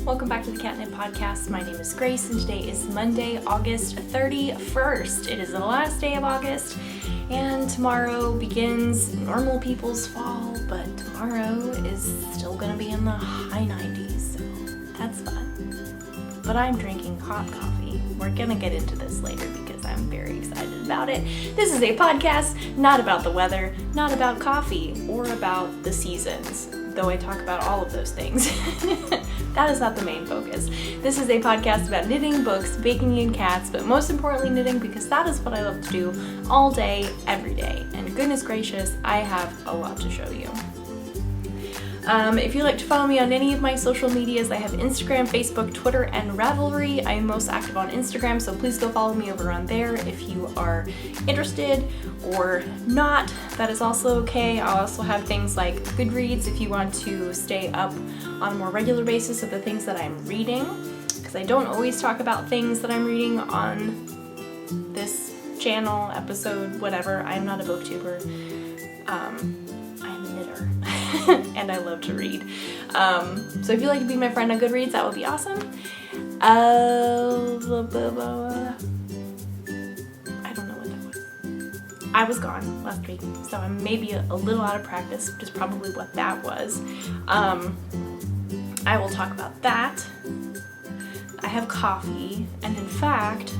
Welcome back to the Catnip Podcast. My name is Grace and today is Monday, August 31st. It is the last day of August and tomorrow begins normal people's fall, but tomorrow is still going to be in the high 90s, so that's fun. But I'm drinking hot coffee. We're going to get into this later because I'm very excited about it. This is a podcast not about the weather, not about coffee, or about the seasons, though I talk about all of those things. That is not the main focus. This is a podcast about knitting, books, baking, and cats, but most importantly knitting because that is what I love to do all day, every day. And goodness gracious, I have a lot to show you. If you'd like to follow me on any of my social medias, I have Instagram, Facebook, Twitter, and Ravelry. I am most active on Instagram, so please go follow me over on there if you are interested or not. That is also okay. I'll also have things like Goodreads if you want to stay up on a more regular basis of the things that I'm reading, because I don't always talk about things that I'm reading on this channel, episode, whatever. I'm not a booktuber. I'm a knitter. And I love to read. So if you'd like to be my friend on Goodreads, that would be awesome. I don't know what that was. I was gone last week, so I'm maybe a little out of practice, which is probably what that was. I will talk about that. I have coffee, and in fact,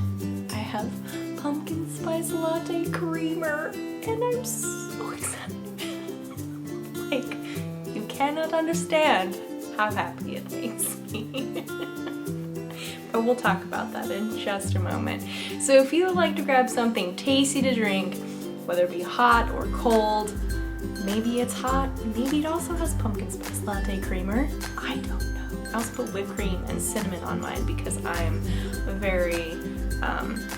I have pumpkin spice latte creamer, and I'm so excited. Like, you cannot understand how happy it makes me. But we'll talk about that in just a moment. So if you would like to grab something tasty to drink, whether it be hot or cold, maybe it's hot, maybe it also has pumpkin spice latte creamer, I don't know. I also put whipped cream and cinnamon on mine because I'm very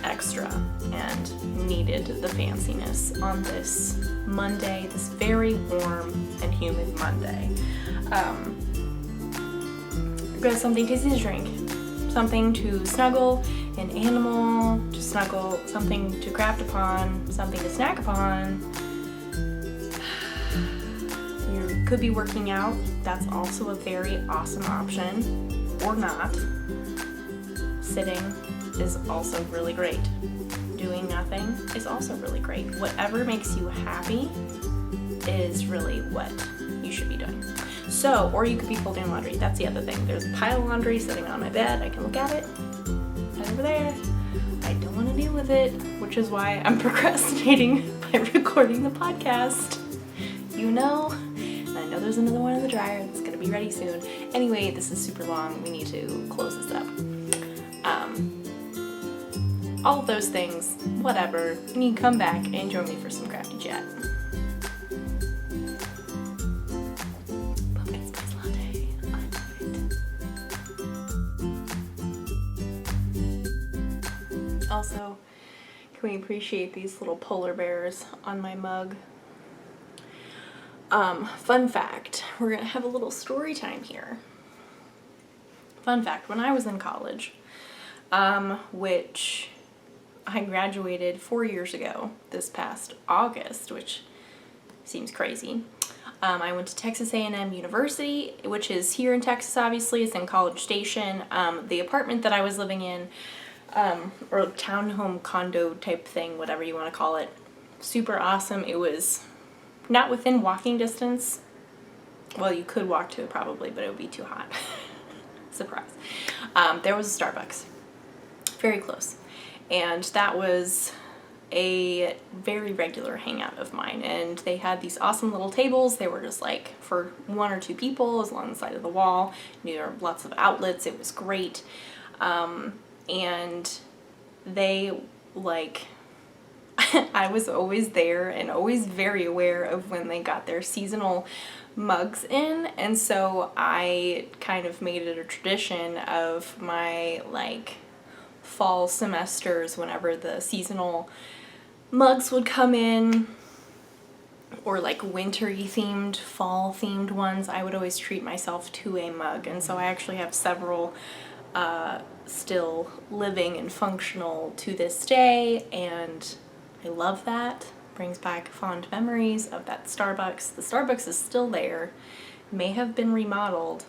extra and needed the fanciness on this Monday, this very warm and humid Monday. Grab something tasty to drink, something to snuggle, an animal to snuggle, something to craft upon, something to snack upon. You could be working out, that's also a very awesome option, or not. Sitting is also really great. Doing nothing is also really great. Whatever makes you happy is really what you should be doing. So, or you could be folding laundry. That's the other thing. There's a pile of laundry sitting on my bed. I can look at it. Right over there. I don't want to deal with it, which is why I'm procrastinating by recording the podcast. You know, and I know there's another one in the dryer that's going to be ready soon. Anyway, this is super long. We need to close this up. All of those things, whatever, and you can come back and join me for some crafty chat. Pumpkin spice latte, I love it. Also, can we appreciate these little polar bears on my mug? Fun fact, we're gonna have a little story time here. Fun fact, when I was in college, which I graduated 4 years ago this past August, which seems crazy. I went to Texas A&M University, which is here in Texas, obviously. It's in College Station. The apartment that I was living in, or townhome condo type thing, whatever you want to call it, super awesome. It was not within walking distance. Well, you could walk to it probably, but it would be too hot. Surprise. There was a Starbucks. Very close. And that was a very regular hangout of mine. And they had these awesome little tables. They were just like for 1 or 2 people along the side of the wall. There were lots of outlets. It was great. And they like, I was always there and always very aware of when they got their seasonal mugs in. And so I kind of made it a tradition of my like fall semesters, whenever the seasonal mugs would come in, or like wintry themed, fall themed ones, I would always treat myself to a mug. And so I actually have several still living and functional to this day, and I love that. Brings back fond memories of that Starbucks. The Starbucks is still there, may have been remodeled.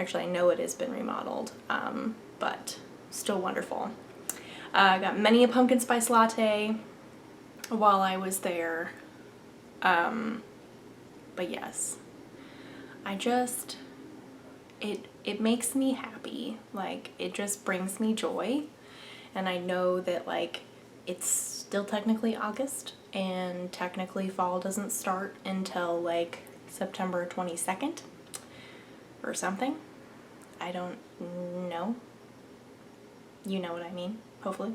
Actually, I know it has been remodeled, but still wonderful. I got many a pumpkin spice latte while I was there. But yes, it makes me happy. Like, it just brings me joy. And I know that, like, it's still technically August, and technically fall doesn't start until like September 22nd or something. I don't know. You know what I mean, hopefully.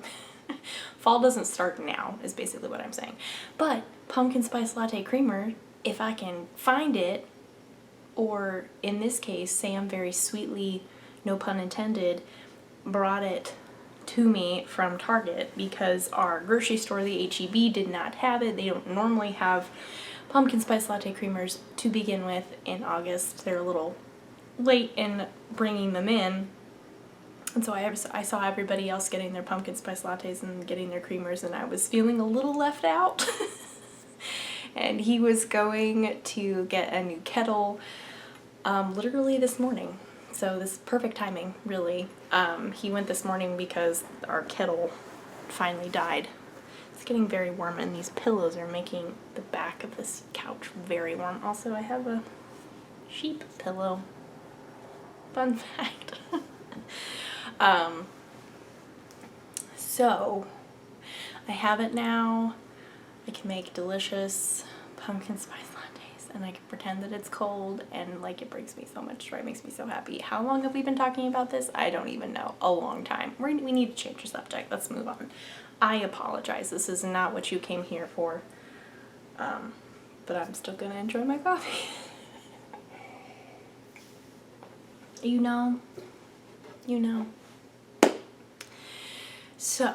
Fall doesn't start now, is basically what I'm saying. But pumpkin spice latte creamer, if I can find it, or in this case, Sam very sweetly, no pun intended, brought it to me from Target because our grocery store, the H-E-B, did not have it. They don't normally have pumpkin spice latte creamers to begin with in August. They're a little late in bringing them in. And so I saw everybody else getting their pumpkin spice lattes and getting their creamers, and I was feeling a little left out. And he was going to get a new kettle literally this morning. So this is perfect timing, really. He went this morning because our kettle finally died. It's getting very warm, and these pillows are making the back of this couch very warm. Also, I have a sheep pillow. Fun fact. So I have it now. I can make delicious pumpkin spice lattes, and I can pretend that it's cold, and like, it brings me so much joy. It makes me so happy. How long have we been talking about this? I don't even know. A long time. We need to change the subject. Let's move on. I apologize. This is not what you came here for. But I'm still gonna enjoy my coffee. You know. So,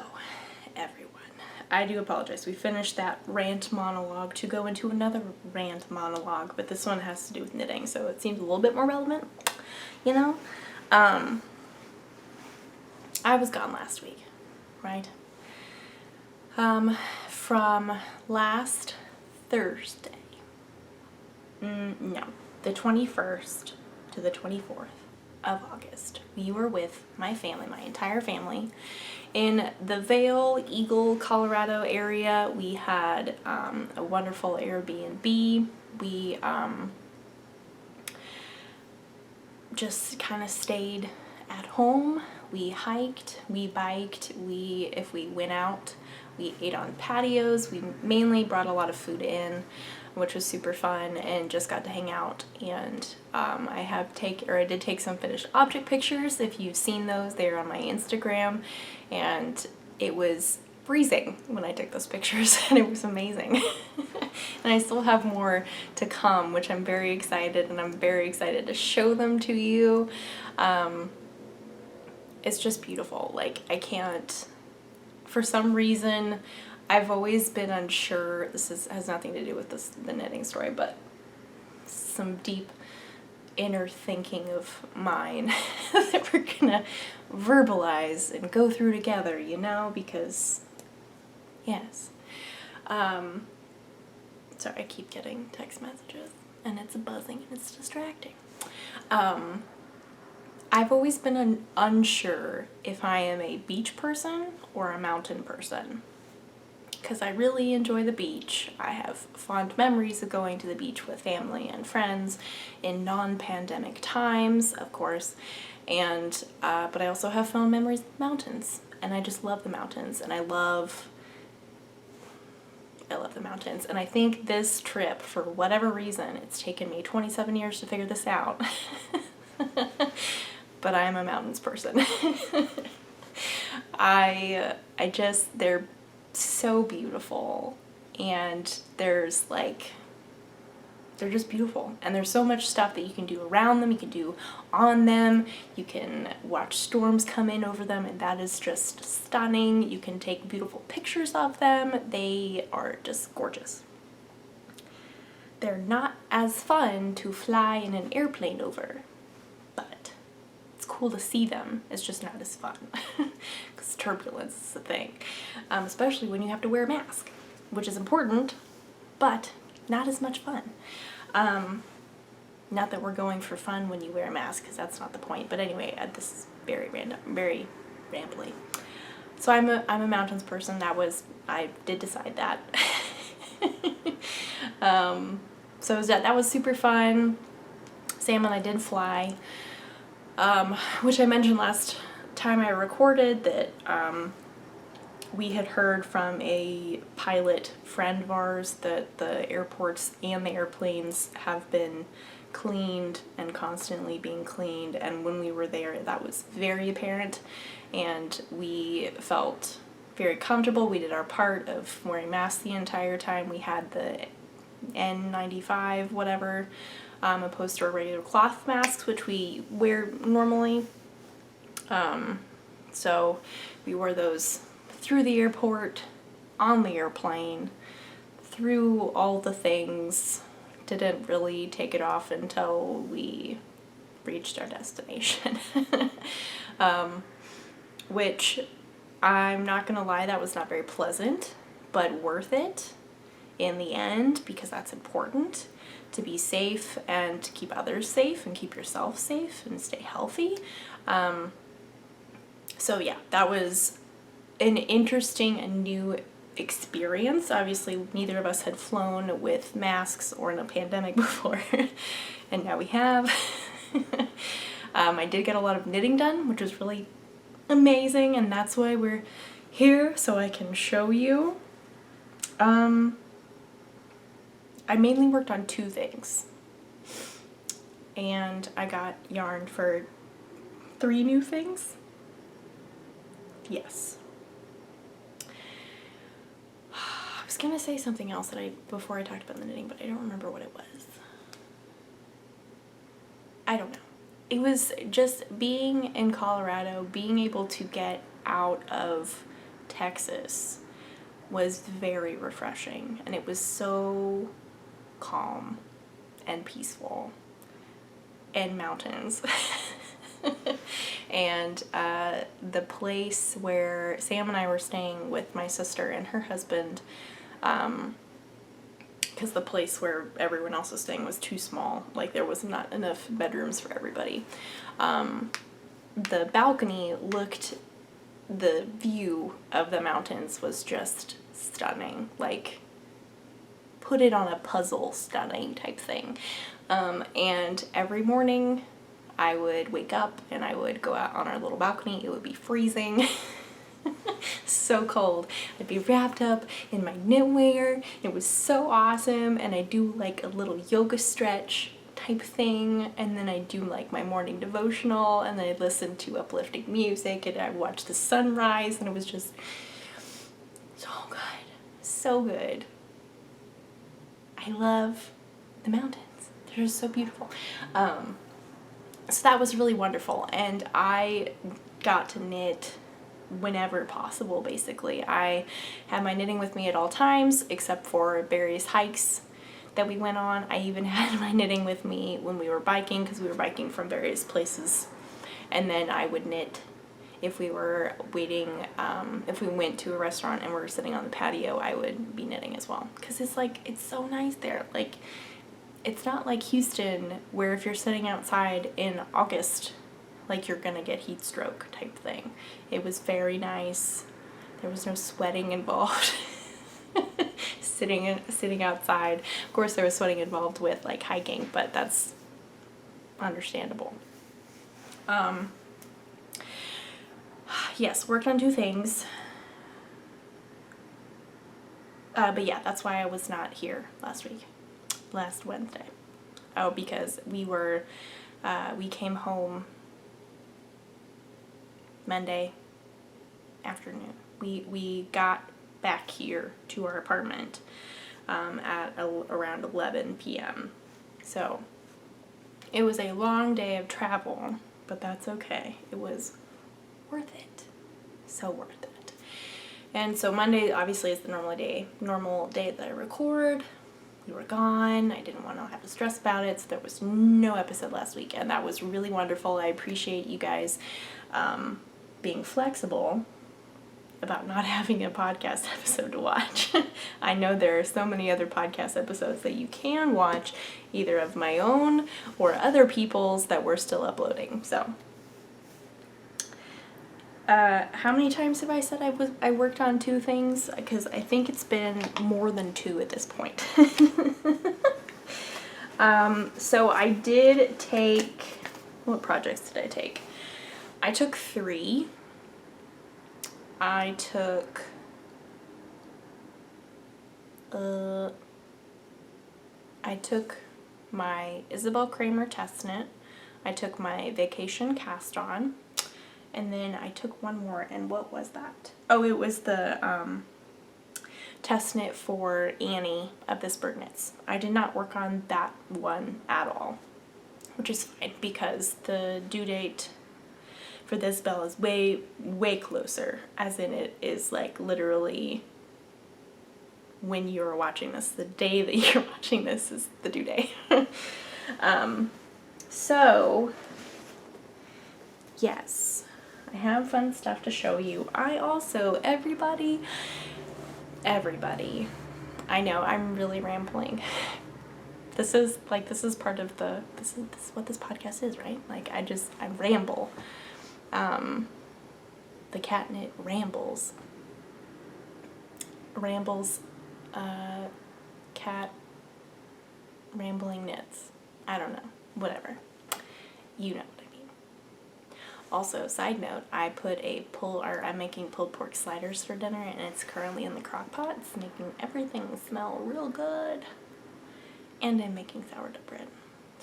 everyone, I do apologize. We finished that rant monologue to go into another rant monologue, but this one has to do with knitting, so it seems a little bit more relevant, you know? I was gone last week, right? From last Thursday, no, the 21st to the 24th of August, we were with my family, my entire family, in the Vail, Eagle, Colorado area. We had a wonderful Airbnb. We just kind of stayed at home. We hiked, we biked, if we went out, we ate on patios. We mainly brought a lot of food in, which was super fun, and just got to hang out. And I did take some finished object pictures. If you've seen those, they're on my Instagram, and it was freezing when I took those pictures, and it was amazing. And I still have more to come, which I'm very excited, and I'm very excited to show them to you. It's just beautiful. Like, I can't, for some reason, I've always been unsure. This has nothing to do with the knitting story, but some deep inner thinking of mine that we're gonna verbalize and go through together, you know, because, yes. Sorry, I keep getting text messages, and it's buzzing, and it's distracting. I've always been unsure if I am a beach person or a mountain person, because I really enjoy the beach. I have fond memories of going to the beach with family and friends in non-pandemic times, of course, and but I also have fond memories of mountains, and I just love the mountains, and I love the mountains. And I think this trip, for whatever reason, it's taken me 27 years to figure this out, but I am a mountains person. They're so beautiful, and they're just beautiful, and there's so much stuff that you can do around them, you can do on them, you can watch storms come in over them, and that is just stunning. You can take beautiful pictures of them. They are just gorgeous. They're not as fun to fly in an airplane over, but it's cool to see them. It's just not as fun because turbulence is a thing, especially when you have to wear a mask, which is important, but not as much fun. Not that we're going for fun when you wear a mask, because that's not the point. But anyway, this is very random, very rambly. So I'm a mountains person. I did decide that. So that was super fun. Sam and I did fly, which I mentioned last time I recorded that we had heard from a pilot friend of ours that the airports and the airplanes have been cleaned and constantly being cleaned, and when we were there that was very apparent, and we felt very comfortable. We did our part of wearing masks the entire time. We had the N95 whatever, opposed to our regular cloth masks which we wear normally. So we wore those through the airport, on the airplane, through all the things. Didn't really take it off until we reached our destination. Which, I'm not gonna lie, that was not very pleasant, but worth it in the end, because that's important, to be safe and to keep others safe and keep yourself safe and stay healthy. So yeah, that was an interesting and new experience. Obviously, neither of us had flown with masks or in a pandemic before, and now we have. I did get a lot of knitting done, which was really amazing, and that's why we're here, so I can show you. I mainly worked on 2 things, and I got yarn for 3 new things. Yes. I was gonna say something else before I talked about the knitting, but I don't remember what it was. I don't know. It was just being in Colorado, being able to get out of Texas was very refreshing, and it was so calm and peaceful, and mountains. And the place where Sam and I were staying with my sister and her husband, because the place where everyone else was staying was too small, like there was not enough bedrooms for everybody. The balcony the view of the mountains was just stunning, like put it on a puzzle stunning type thing. And every morning I would wake up and I would go out on our little balcony. It would be freezing. So cold. I'd be wrapped up in my knitwear. It was so awesome, and I do like a little yoga stretch type thing, and then I do like my morning devotional, and then I'd listen to uplifting music, and I'd watch the sunrise, and it was just so good. So good. I love the mountains. They're just so beautiful. So that was really wonderful, and I got to knit whenever possible, basically. I had my knitting with me at all times, except for various hikes that we went on. I even had my knitting with me when we were biking, because we were biking from various places, and then I would knit if we were waiting, if we went to a restaurant and we were sitting on the patio, I would be knitting as well, because it's so nice there. Like, it's not like Houston, where if you're sitting outside in August, like you're gonna get heat stroke type thing. It was very nice. There was no sweating involved. sitting outside. Of course there was sweating involved with like hiking, but that's understandable. Yes, worked on 2 things. But yeah, that's why I was not here last Wednesday. Oh, because we came home Monday afternoon. We got back here to our apartment at around 11 p.m. So it was a long day of travel, but that's okay. It was worth it. So worth it. And so Monday obviously is the normal day that I record. We were gone. I didn't want to have to stress about it, so there was no episode last week, and that was really wonderful. I appreciate you guys being flexible about not having a podcast episode to watch. I know there are so many other podcast episodes that you can watch, either of my own or other people's that we're still uploading. So, how many times have I said I worked on 2 things? Because I think it's been more than 2 at this point. So I did take, what projects did I take? I took 3. I took, my Isabel Kramer testnet, I took my vacation cast on, and then I took one more, and what was that? Oh, it was the testnet for Annie of the Spurgnitz. I did not work on that one at all, which is fine because the due date for this bell is way, way closer, as in it is like literally when you're watching this, the day that you're watching this is the due date. So, yes, I have fun stuff to show you. I also, everybody, I know I'm really rambling. This is part of this is what this podcast is, right? Like I ramble. The catnip rambles. Cat rambling knits. I don't know. Whatever. You know what I mean. Also, side note, I'm making pulled pork sliders for dinner, and it's currently in the crock pot. It's making everything smell real good. And I'm making sourdough bread.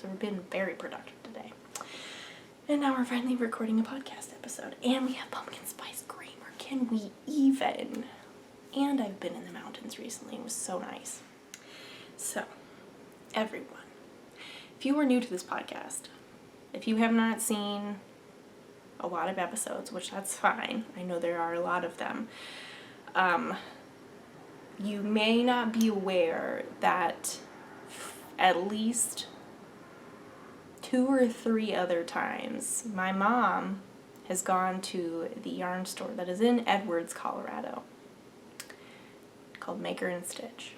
So we've been very productive today. And now we're finally recording a podcast episode. And we have pumpkin spice creamer. Can we even? And I've been in the mountains recently. It was so nice. So, everyone, if you are new to this podcast, if you have not seen a lot of episodes, which that's fine. I know there are a lot of them. You may not be aware that at least 2 or 3 other times, my mom has gone to the yarn store that is in Edwards, Colorado, called Maker and Stitch,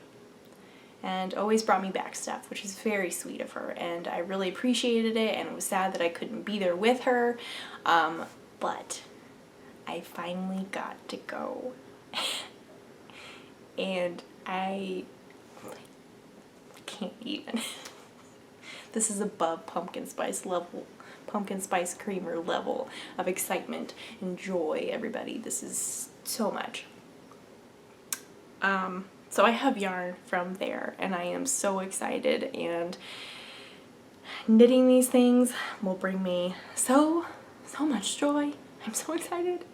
and always brought me back stuff, which is very sweet of her, and I really appreciated it, and it was sad that I couldn't be there with her, but I finally got to go, and I can't even. This is above pumpkin spice creamer level of excitement and joy, everybody. This is so much. So I have yarn from there, and I am so excited, and knitting these things will bring me so much joy. I'm so excited.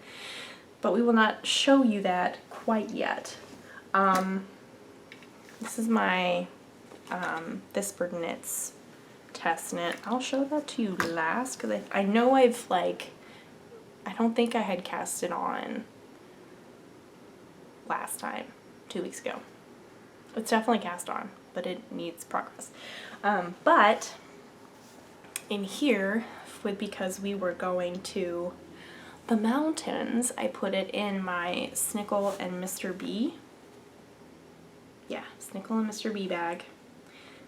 But we will not show you that quite yet. This is my This Bird Knits test knit. I'll show that to you last, because I know I don't think I had cast it on last time, 2 weeks ago. It's definitely cast on, but it needs progress. But in here, because we were going to the mountains, I put it in my Snickle and Mr. B. Yeah, Snickle and Mr. B bag,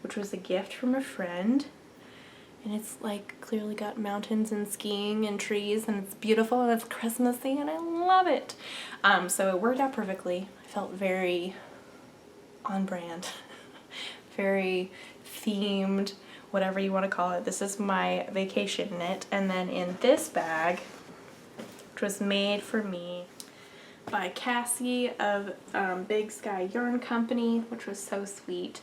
which was a gift from a friend. And it's like clearly got mountains and skiing and trees, and it's beautiful, and it's Christmassy, and I love it. So it worked out perfectly. I felt very on brand, very themed, whatever you want to call it. This is my vacation knit, and then in this bag, which was made for me by Cassie of Big Sky Yarn Company, which was so sweet.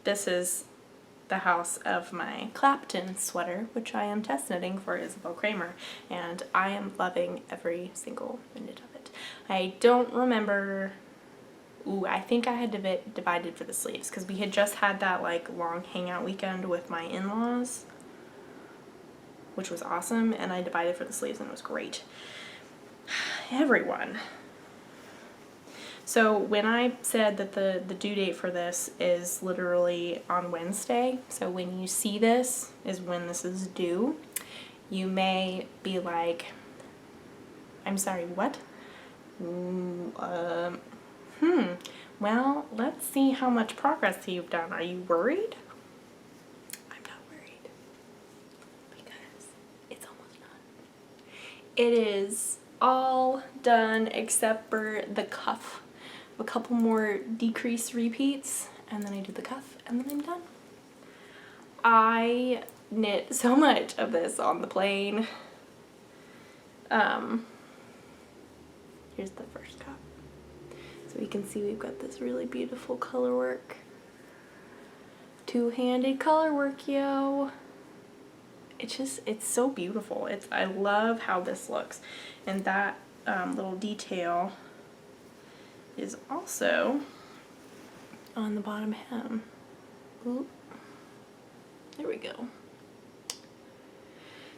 This is the house of my Clapton sweater, which I am test knitting for Isabel Kramer, and I am loving every single minute of it. I don't remember, I think I had divided for the sleeves, because we had just had that like long hangout weekend with my in-laws, which was awesome, and I divided for the sleeves, and it was great. Everyone. So when I said that the due date for this is literally on Wednesday, so when you see this is when this is due, you may be like, I'm sorry, what? Well, let's see how much progress you've done. Are you worried? I'm not worried because it's almost done. It is all done except for the cuff. A couple more decrease repeats, and then I do the cuff, and then I'm done. I knit so much of this on the plane. Here's the first cuff. So you can see we've got this really beautiful color work. Two-handed color work, yo. It's so beautiful. I love how this looks. And that little detail is also on the bottom hem. Oop. There we go.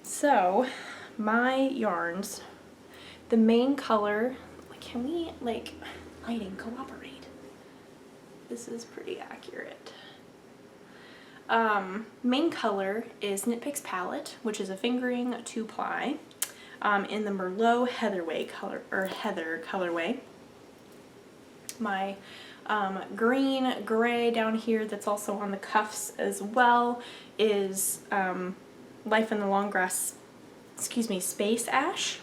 So, my yarns, the main color, can we, lighting cooperate? This is pretty accurate. Main color is Knit Picks Palette, which is a fingering 2-ply, in the Merlot Heather colorway. My green gray down here that's also on the cuffs as well is Life in the Long Grass, Space Ash.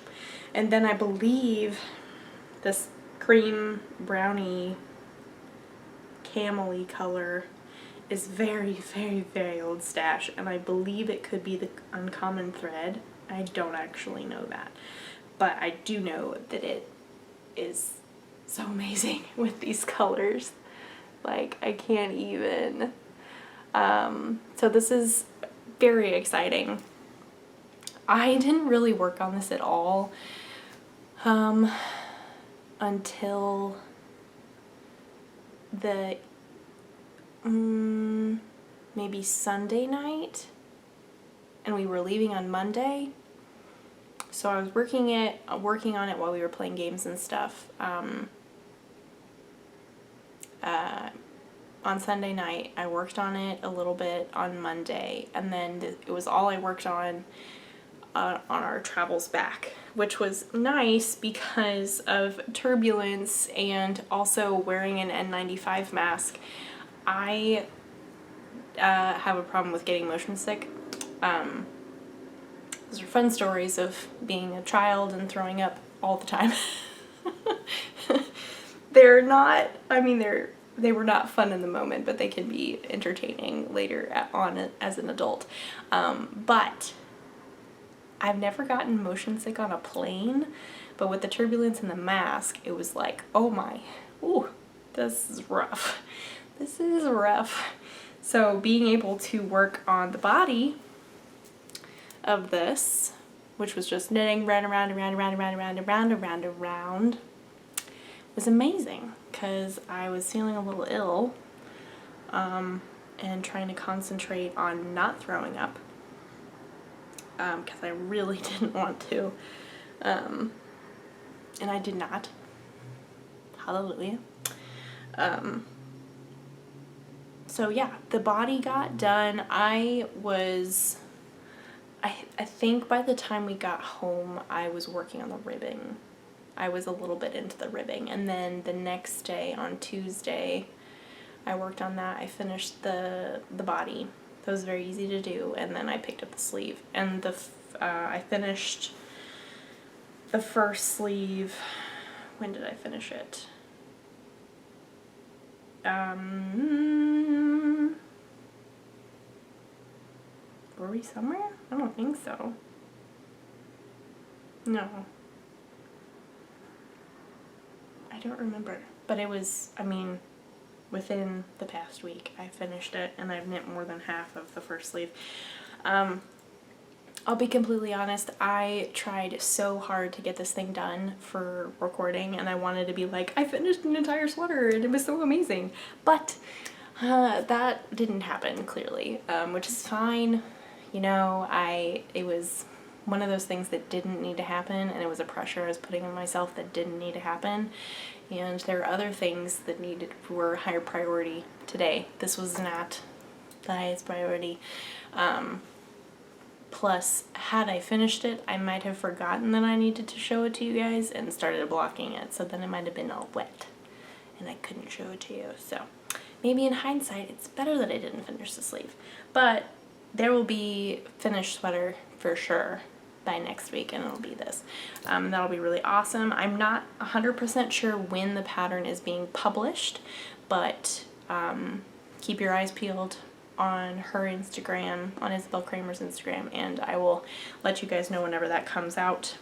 And then I believe this cream brownie camel-y color is very, very, very old stash, and I believe it could be the Uncommon Thread. I don't actually know that, but I do know that it is so amazing with these colors. Like, I can't even. So this is very exciting. I didn't really work on this at all until the maybe Sunday night, and we were leaving on Monday. So I was working on it while we were playing games and stuff. On Sunday night, I worked on it a little bit on Monday, and then it was all I worked on our travels back, which was nice because of turbulence and also wearing an N95 mask. I have a problem with getting motion sick. Those are fun stories of being a child and throwing up all the time. They're not, they were not fun in the moment, but they can be entertaining later on as an adult. But I've never gotten motion sick on a plane, but with the turbulence and the mask, it was like, oh my, ooh, this is rough. This is rough. So being able to work on the body of this, which was just knitting round and round and round and round and round and round and round and round and round, was amazing because I was feeling a little ill and trying to concentrate on not throwing up because I really didn't want to, and I did not. Hallelujah. So yeah, the body got done. I think by the time we got home, I was working on the ribbing. I was a little bit into the ribbing, and then the next day, on Tuesday, I worked on that. I finished the body. That was very easy to do, and then I picked up the sleeve. And I finished the first sleeve. When did I finish it? Were we somewhere? I don't think so. No. I don't remember. But it was, within the past week I finished it, and I've knit more than half of the first sleeve. I'll be completely honest, I tried so hard to get this thing done for recording, and I wanted to be like, I finished an entire sweater and it was so amazing. But that didn't happen, clearly, which is fine. It was one of those things that didn't need to happen, and it was a pressure I was putting on myself that didn't need to happen. And there are other things that were higher priority today. This was not the highest priority. Plus, had I finished it, I might have forgotten that I needed to show it to you guys and started blocking it, so then it might have been all wet and I couldn't show it to you. So maybe in hindsight, it's better that I didn't finish the sleeve. But there will be finished sweater for sure by next week, and it'll be this. That'll be really awesome. I'm not 100% sure when the pattern is being published, but keep your eyes peeled on her Instagram, on Isabel Kramer's Instagram, and I will let you guys know whenever that comes out.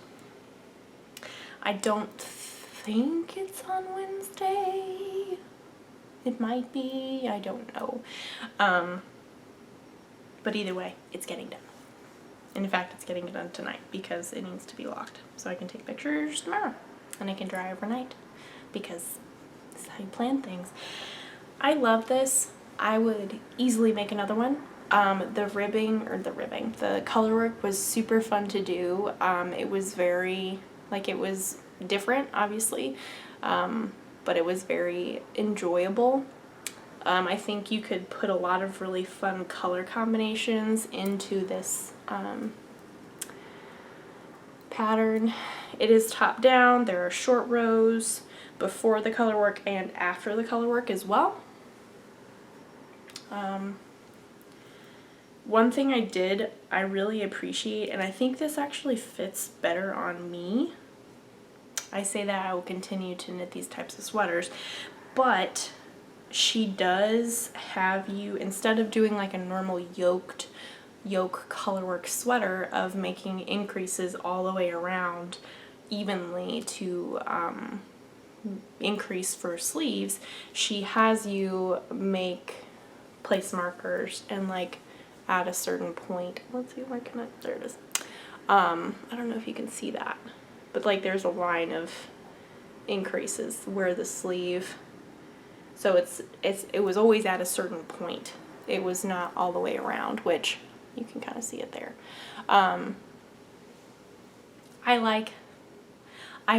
I don't think it's on Wednesday. It might be, I don't know. But either way, it's getting done. And in fact, it's getting done tonight because it needs to be locked. So I can take pictures tomorrow and I can dry overnight because this is how you plan things. I love this. I would easily make another one. The color work was super fun to do. It was very, it was different, obviously, but it was very enjoyable. I think you could put a lot of really fun color combinations into this pattern. It is top down. There are short rows before the color work and after the color work as well. One thing I really appreciate, and I think this actually fits better on me. I say that I will continue to knit these types of sweaters, but she does have you, instead of doing like a normal yoke colorwork sweater of making increases all the way around evenly to increase for sleeves, she has you make place markers and like at a certain point. Let's see if I can, there it is. I don't know if you can see that, but like there's a line of increases where the sleeve, so it was always at a certain point. It was not all the way around, which you can kind of see it there. I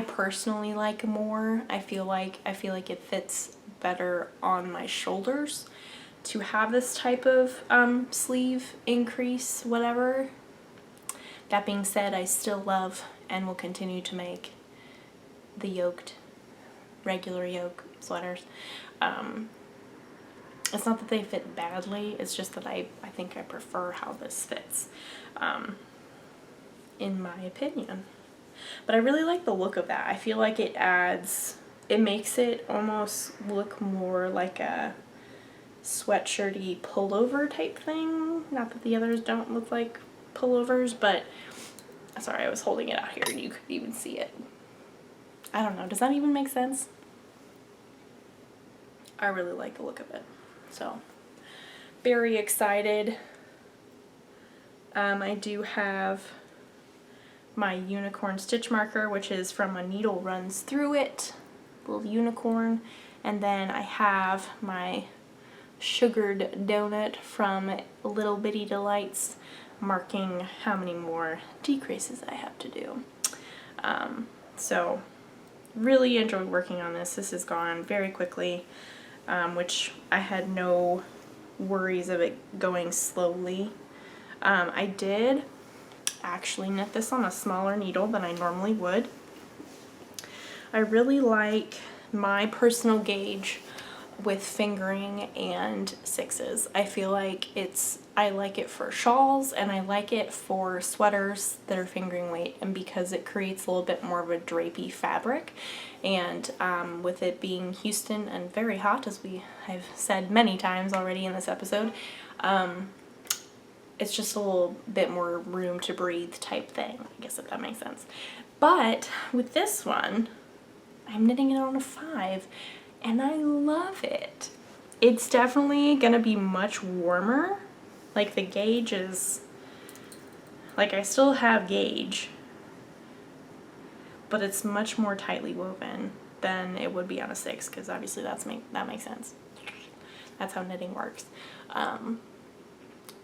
personally like more. I feel like it fits better on my shoulders to have this type of sleeve increase, whatever. That being said, I still love and will continue to make the regular yoke sweaters. It's not that they fit badly, it's just that I think I prefer how this fits, in my opinion. But I really like the look of that. I feel like it makes it almost look more like a sweatshirty pullover type thing. Not that the others don't look like pullovers, but sorry, I was holding it out here and you could even see it. I don't know, does that even make sense? I really like the look of it. So, very excited. I do have my unicorn stitch marker, which is from A Needle Runs Through It, little unicorn. And then I have my sugared donut from Little Bitty Delights, marking how many more decreases I have to do. So really enjoyed working on this. This has gone very quickly, which I had no worries of it going slowly. I did actually knit this on a smaller needle than I normally would. I really like my personal gauge with fingering and sixes. I feel like I like it for shawls and I like it for sweaters that are fingering weight, and because it creates a little bit more of a drapey fabric, and with it being Houston and very hot, as I've said many times already in this episode, it's just a little bit more room to breathe type thing, I guess, if that makes sense. But with this one, I'm knitting it on a 5 and I love it. It's definitely gonna be much warmer. Like the gauge is, like I still have gauge, but it's much more tightly woven than it would be on a 6, because obviously that makes sense. That's how knitting works.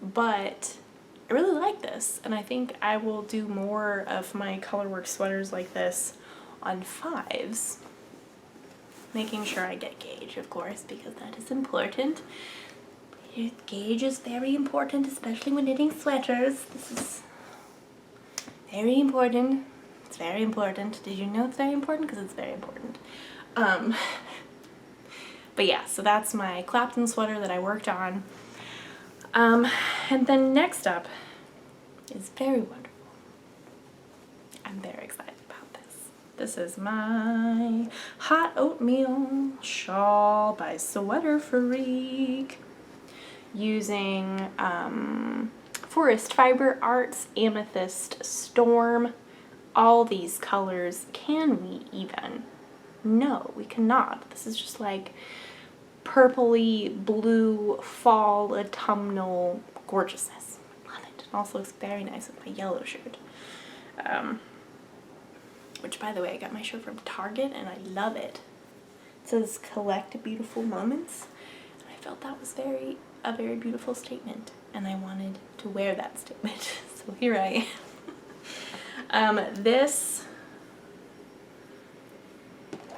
But I really like this, and I think I will do more of my colorwork sweaters like this on 5s. Making sure I get gauge, of course, because that is important. Gauge is very important, especially when knitting sweaters. This is very important. It's very important. Did you know it's very important? Because it's very important. But yeah, so that's my Clapton sweater that I worked on. And then next up is very wonderful. I'm very excited about this. This is my hot oatmeal shawl by Sweater Freak, using Forest Fiber Arts Amethyst Storm. All these colors. Can we even? No, we cannot. This is just like purpley blue fall autumnal gorgeousness. Love it. It also looks very nice with my yellow shirt. Which, by the way, I got my shirt from Target and I love it. It says collect beautiful moments. And I felt that was a very beautiful statement. And I wanted to wear that statement. So here I am. This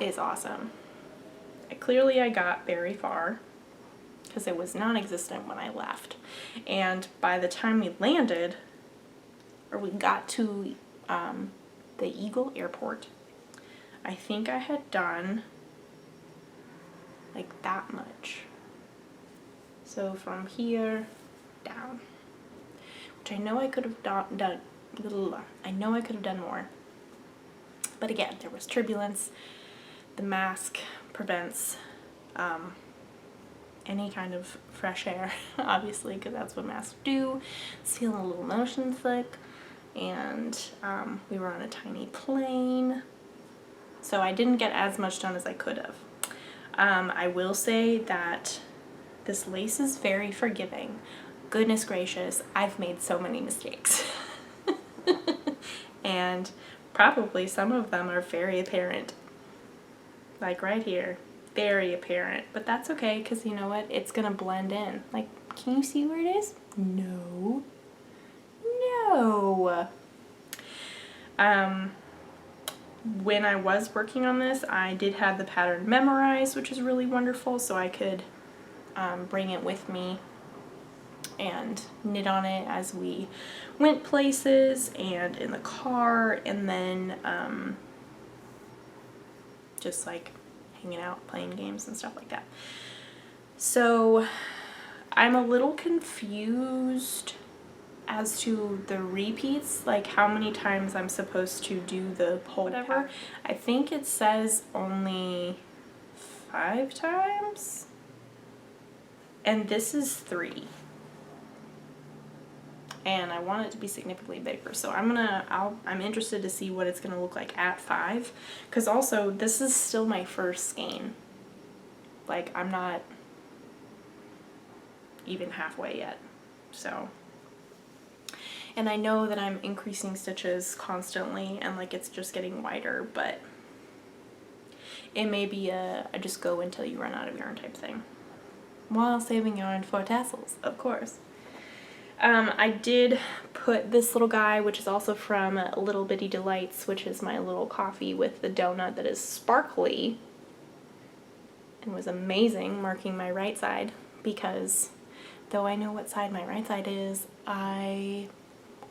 is awesome. Clearly I got very far because it was non-existent when I left. And by the time we landed, or we got to the Eagle Airport, I think I had done like that much. So from here down, which I know I could have done. I know I could have done more. But again, there was turbulence. The mask prevents any kind of fresh air, obviously, because that's what masks do. It's feeling a little motion sick, and we were on a tiny plane, so I didn't get as much done as I could have. I will say that this lace is very forgiving. Goodness gracious, I've made so many mistakes. And probably some of them are very apparent. Like right here, very apparent, but that's okay, because you know what, it's gonna blend in. Like, can you see where it is? No. When I was working on this, I did have the pattern memorized, which is really wonderful, so I could bring it with me and knit on it as we went places and in the car, and then just like hanging out, playing games and stuff like that. So I'm a little confused as to the repeats, like how many times I'm supposed to do the whole whatever. I think it says only 5 times, and this is 3. And I want it to be significantly bigger, so I'm interested to see what it's gonna look like at 5, because also this is still my first skein. Like, I'm not even halfway yet. So, and I know that I'm increasing stitches constantly and like it's just getting wider, but it may be a just go until you run out of yarn type thing, while saving yarn for tassels, of course. I did put this little guy, which is also from Little Bitty Delights, which is my little coffee with the donut that is sparkly and was amazing, marking my right side, because though I know what side my right side is, I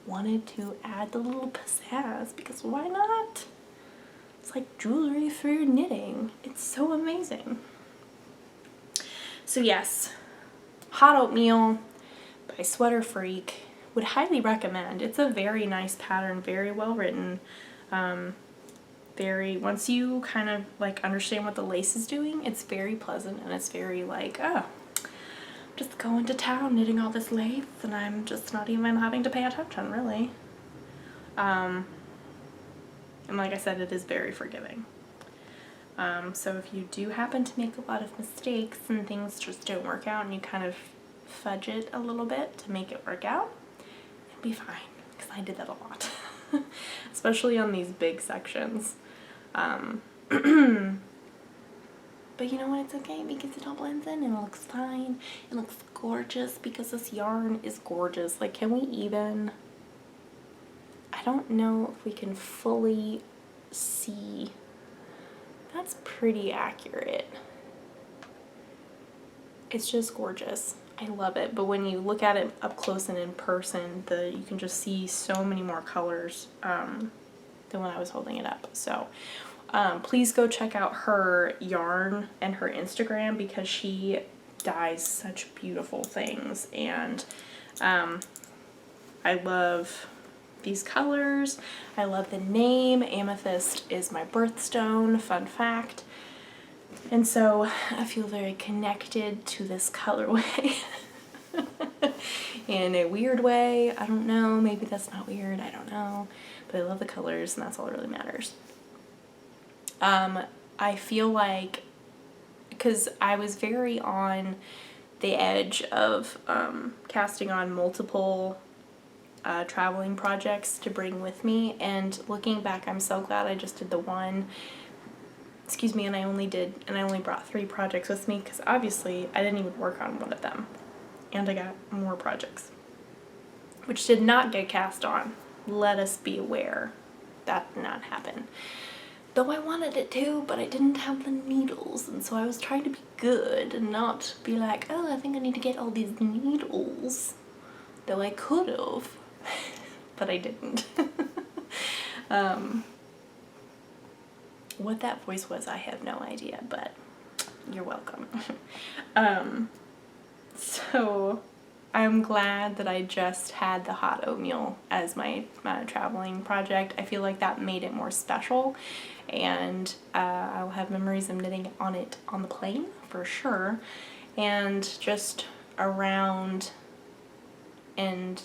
wanted to add the little pizzazz, because why not? It's like jewelry for your knitting. It's so amazing. So yes, hot oatmeal by Sweater Freak. Would highly recommend. It's a very nice pattern, very well written. Once you kind of like understand what the lace is doing, it's very pleasant, and it's very like, oh, just going to town knitting all this lace and I'm just not even having to pay attention, really. And like I said, it is very forgiving. So if you do happen to make a lot of mistakes and things just don't work out and you kind of fudge it a little bit to make it work out, it'll be fine, because I did that a lot. Especially on these big sections. But you know what, it's okay, because it all blends in and it looks fine. It looks gorgeous because this yarn is gorgeous. Like, can we even, I don't know if we can fully see. That's pretty accurate. It's just gorgeous. I love it, but when you look at it up close and in person, you can just see so many more colors than when I was holding it up. So please go check out her yarn and her Instagram, because she dyes such beautiful things, and I love these colors. I love the name. Amethyst is my birthstone, fun fact. And so I feel very connected to this colorway in a weird way. I don't know, maybe that's not weird, I don't know. But I love the colors, and that's all that really matters. I feel like, because I was very on the edge of casting on multiple traveling projects to bring with me, and looking back, I'm so glad I just did the one. Excuse me, and I only brought 3 projects with me, because obviously I didn't even work on one of them, and I got more projects, which did not get cast on. Let us be aware that did not happen. Though I wanted it to, but I didn't have the needles, and so I was trying to be good and not be like, oh, I think I need to get all these needles. Though I could have, but I didn't. What that voice was, I have no idea, but you're welcome. So I'm glad that I just had the hot oatmeal as my traveling project. I feel like that made it more special, and I'll have memories of knitting on it on the plane for sure, and just around, and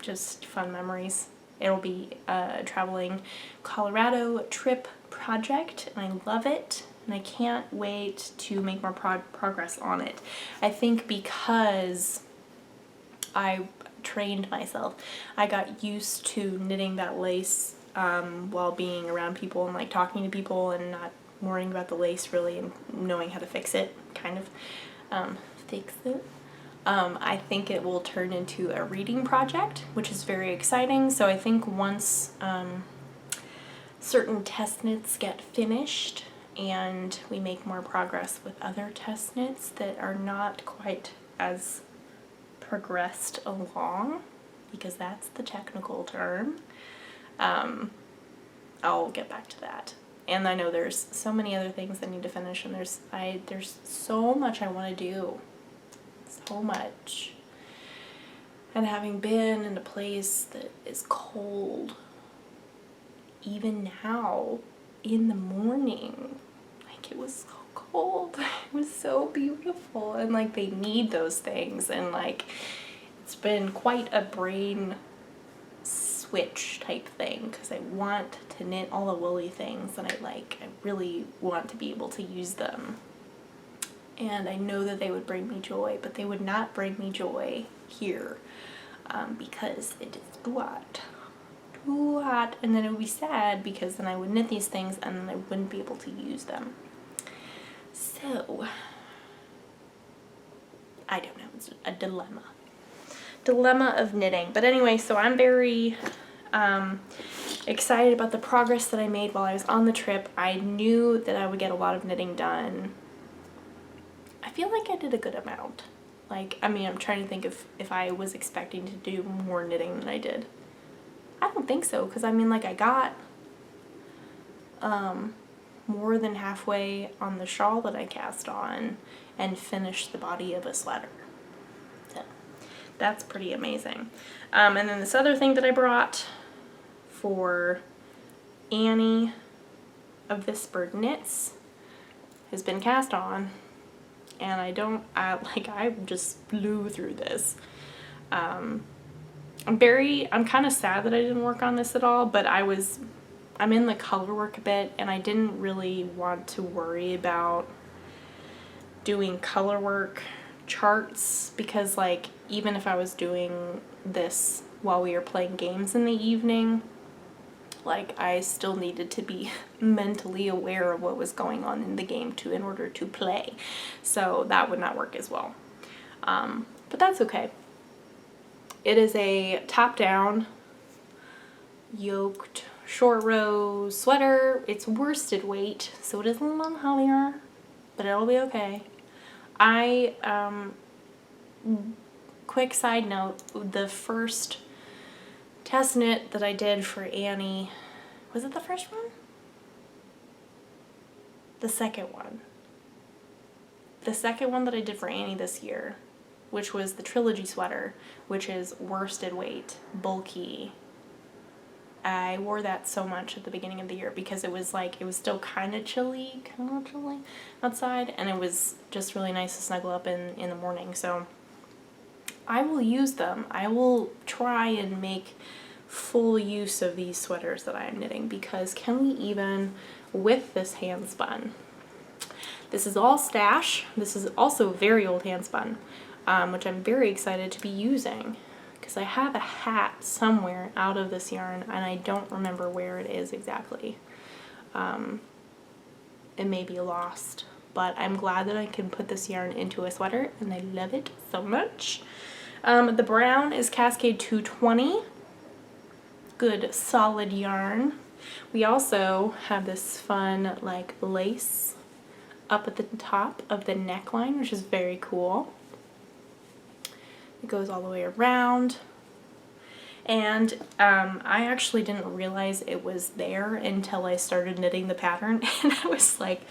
just fun memories. It'll be a traveling Colorado trip project, and I love it, and I can't wait to make more progress on it. I think because I trained myself, I got used to knitting that lace while being around people and like talking to people and not worrying about the lace really, and knowing how to fix it, kind of fix it. I think it will turn into a reading project, which is very exciting. So I think once certain test knits get finished and we make more progress with other test knits that are not quite as progressed along, because that's the technical term, I'll get back to that. And I know there's so many other things I need to finish, and there's so much I want to do. So much. And having been in a place that is cold, even now in the morning, like it was so cold, it was so beautiful, and like they need those things, and like it's been quite a brain switch type thing, because I want to knit all the woolly things, and I really want to be able to use them. And I know that they would bring me joy, but they would not bring me joy here, because it is too hot. Too hot, and then it would be sad, because then I would knit these things and then I wouldn't be able to use them. So, I don't know, it's a dilemma. Dilemma of knitting. But anyway, so I'm very excited about the progress that I made while I was on the trip. I knew that I would get a lot of knitting done. I feel like I did a good amount. Like, I mean, I'm trying to think if I was expecting to do more knitting than I did. I don't think so, because I mean, like, I got more than halfway on the shawl that I cast on and finished the body of a sweater. So that's pretty amazing. And then this other thing that I brought for Annie of This Bird Knits has been cast on, and I just blew through this. I'm kind of sad that I didn't work on this at all, but I'm in the color work a bit, and I didn't really want to worry about doing color work charts, because like even if I was doing this while we were playing games in the evening, like I still needed to be mentally aware of what was going on in the game in order to play. So that would not work as well. But that's okay. It is a top-down yoked short row sweater. It's worsted weight, so it is a little heavier, but it'll be okay. I quick side note, the first test knit that I did for Annie, was it the first one? The second one. The second one that I did for Annie this year, which was the Trilogy sweater, which is worsted weight, bulky. I wore that so much at the beginning of the year because it was still kind of chilly outside, and it was just really nice to snuggle up in the morning. So I will use them. I will try and make full use of these sweaters that I am knitting, because can we even with this hand spun? This is all stash. This is also very old hand spun, which I'm very excited to be using, because I have a hat somewhere out of this yarn and I don't remember where it is exactly. It may be lost, but I'm glad that I can put this yarn into a sweater and I love it so much. The brown is Cascade 220. Good solid yarn. We also have this fun like lace up at the top of the neckline, which is very cool. It goes all the way around. And I actually didn't realize it was there until I started knitting the pattern, and I was like,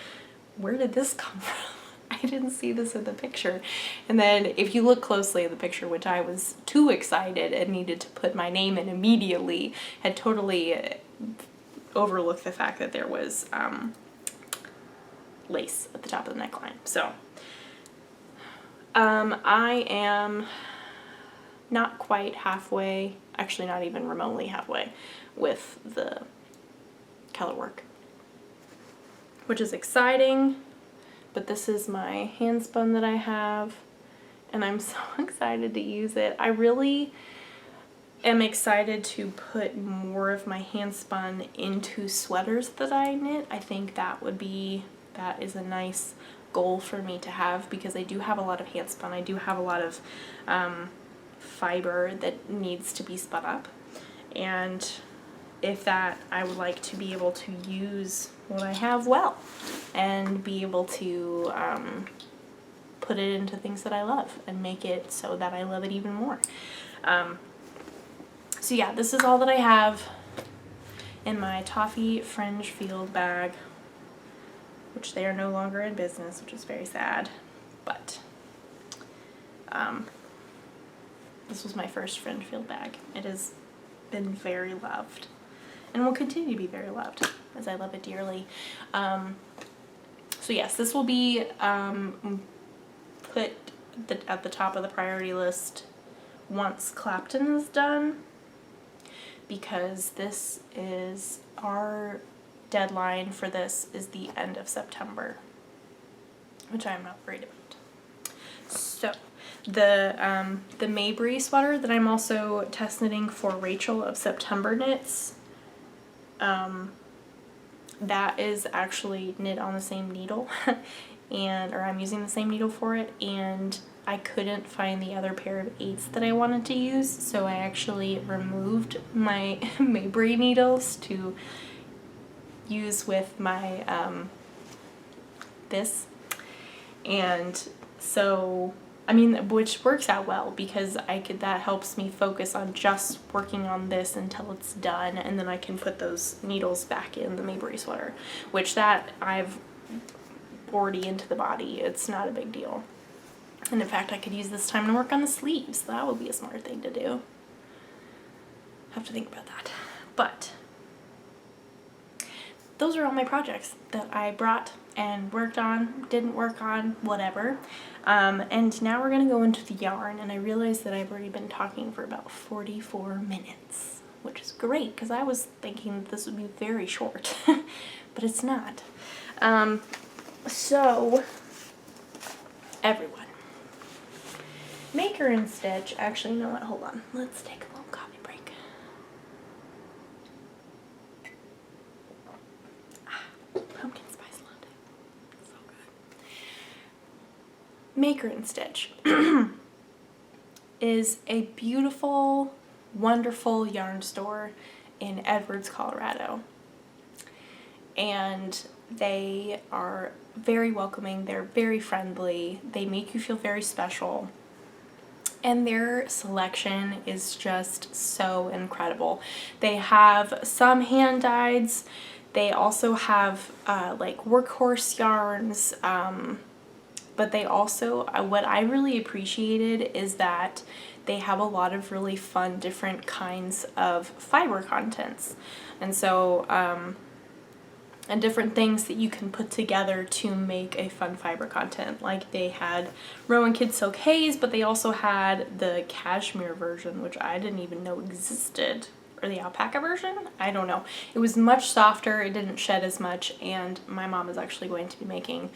where did this come from? I didn't see this in the picture. And then if you look closely at the picture, which I was too excited and needed to put my name in immediately, had totally overlooked the fact that there was lace at the top of the neckline. So I am not quite halfway, actually not even remotely halfway, with the color work, which is exciting. But this is my hand spun that I have, and I'm so excited to use it. I really am excited to put more of my hand spun into sweaters that I knit. I think that is a nice goal for me to have, because I do have a lot of hand spun. I do have a lot of fiber that needs to be spun up, and I would like to be able to use what I have well and be able to put it into things that I love and make it so that I love it even more. So yeah, this is all that I have in my Toffee Fringe Field bag, which they are no longer in business, which is very sad, but this was my first Fringe Field bag. It has been very loved and will continue to be very loved, as I love it dearly. So yes, this will be put at the top of the priority list once Clapton is done, because this is our deadline for this is the end of September, which I'm not worried about. So the Mabry sweater that I'm also test knitting for Rachel of September Knits, that is actually knit on the same needle, or I'm using the same needle for it, and I couldn't find the other pair of 8s that I wanted to use, so I actually removed my Mabry needles to use with my this, and so which works out well, because that helps me focus on just working on this until it's done, and then I can put those needles back in the Mabry sweater, which that I've already into the body. It's not a big deal. And in fact, I could use this time to work on the sleeves. That would be a smart thing to do. Have to think about that. But those are all my projects that I brought and worked on, didn't work on, whatever. And now we're gonna go into the yarn, and I realized that I've already been talking for about 44 minutes, which is great, because I was thinking that this would be very short, but it's not. So, everyone, Maker and Stitch, actually, you know what, hold on, let's take a little coffee break. Pumpkin spice latte, so good. Maker and Stitch is a beautiful, wonderful yarn store in Edwards, Colorado, and they are very welcoming, they're very friendly, they make you feel very special. and their selection is just so incredible. They have some hand dyeds. They also have like workhorse yarns, but they also, what I really appreciated is that they have a lot of really fun different kinds of fiber contents. And so, and different things that you can put together to make a fun fiber content. Like they had Rowan Kid Silk Haze, but they also had the cashmere version, which I didn't even know existed, or the alpaca version. I don't know. It was much softer, it didn't shed as much, and my mom is actually going to be making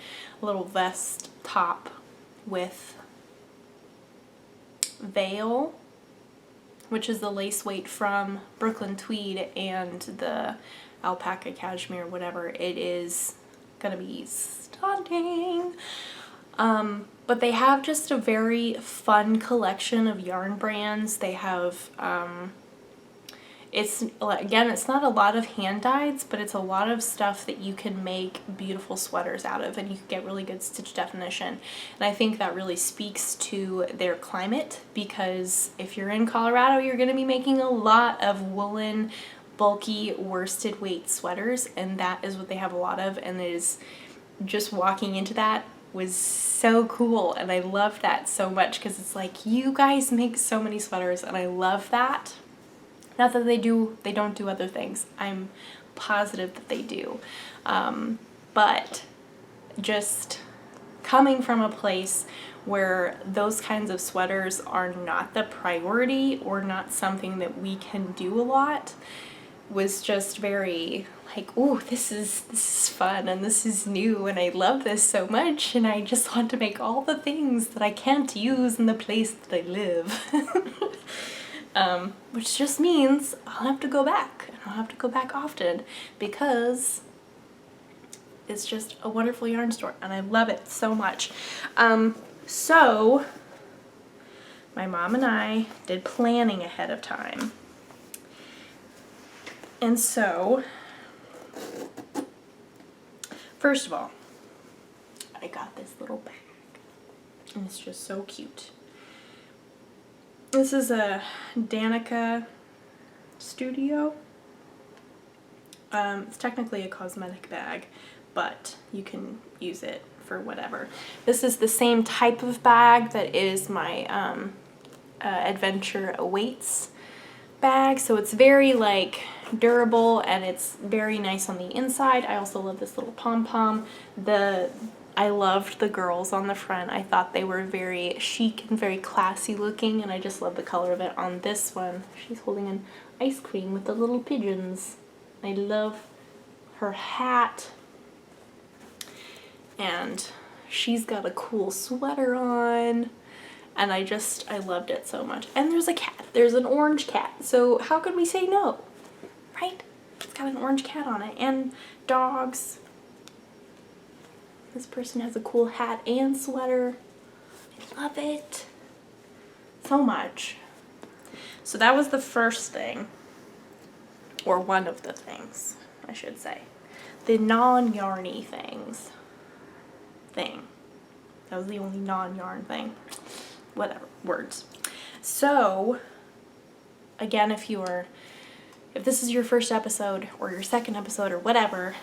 a little vest top with Veil, which is the lace weight from Brooklyn Tweed, and the alpaca cashmere, whatever. It is gonna be stunning. But they have just a very fun collection of yarn brands. They have it's not a lot of hand dyeds, but it's a lot of stuff that you can make beautiful sweaters out of, and you can get really good stitch definition. And I think that really speaks to their climate, because if you're in Colorado, you're going to be making a lot of woolen, bulky, worsted weight sweaters, and that is what they have a lot of. And it is, just walking into that was so cool, and I love that so much, because it's like, you guys make so many sweaters, and I love that. Not that they don't do other things. I'm positive that they do. But just coming from a place where those kinds of sweaters are not the priority, or not something that we can do a lot, was just very like, ooh, this is fun, and this is new, and I love this so much, and I just want to make all the things that I can't use in the place that I live. Which just means I'll have to go back, and I'll have to go back often, because it's just a wonderful yarn store, and I love it so much. So my mom and I did planning ahead of time. And so, first of all, I got this little bag, and it's just so cute. This is a Danica Studio. It's technically a cosmetic bag, but you can use it for whatever. This is the same type of bag that is my Adventure Awaits bag, so it's very like durable, and it's very nice on the inside. I also love this little pom-pom. I loved the girls on the front. I thought they were very chic and very classy looking, and I just love the color of it. On this one, she's holding an ice cream with the little pigeons. I love her hat, and she's got a cool sweater on, and I loved it so much. And there's a cat. There's an orange cat, so how could we say no, right? It's got an orange cat on it, and dogs. This person has a cool hat and sweater. I love it so much. So that was the first thing, or one of the things, I should say. The non-yarny thing. That was the only non-yarn thing. Whatever, words. So, again, if this is your first episode, or your second episode, or whatever,